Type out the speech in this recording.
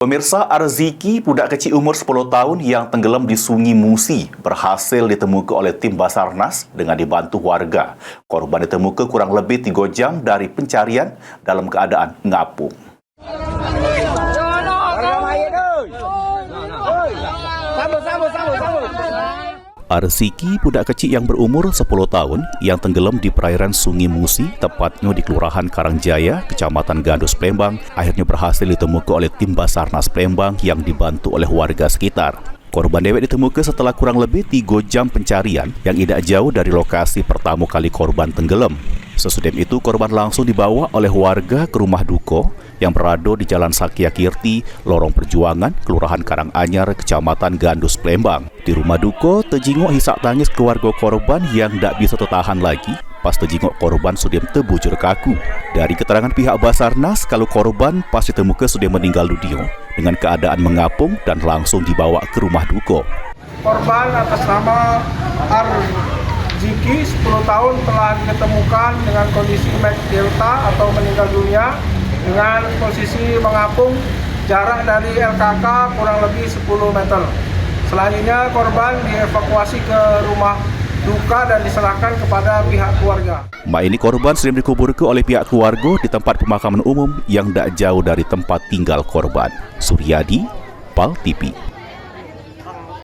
Pemirsa, Arziki, budak kecil umur 10 tahun yang tenggelam di Sungai Musi, berhasil ditemukan oleh tim Basarnas dengan dibantu warga. Korban ditemukan kurang lebih 3 jam dari pencarian dalam keadaan ngapung. Arziki, budak kecil yang berumur 10 tahun yang tenggelam di perairan Sungai Musi, tepatnya di Kelurahan Karangjaya, Kecamatan Gandus, Palembang, akhirnya berhasil ditemukan oleh tim Basarnas Palembang yang dibantu oleh warga sekitar. Korban dewek ditemukan setelah kurang lebih 3 jam pencarian yang tidak jauh dari lokasi pertama kali korban tenggelam. Sesudah itu, korban langsung dibawa oleh warga ke rumah duka yang berada di Jalan Sakya Kirti, Lorong Perjuangan, Kelurahan Karanganyar, Kecamatan Gandus, Palembang. Di rumah duka, terjenguk hisak tangis keluarga korban yang tak bisa tertahan lagi pas terjenguk korban sudah terbujur kaku. Dari keterangan pihak Basarnas, kalau korban pas ditemukan sudah meninggal dunia dengan keadaan mengapung dan langsung dibawa ke rumah duka. Korban atas nama Arziki 10 tahun telah ditemukan dengan kondisi delta atau meninggal dunia dengan posisi mengapung, jarak dari LKK kurang lebih 10 meter. Selanjutnya korban dievakuasi ke rumah duka dan diserahkan kepada pihak keluarga. Ini korban sudah dikuburkan oleh pihak keluarga di tempat pemakaman umum yang tak jauh dari tempat tinggal korban. Suryadi, PAL TV.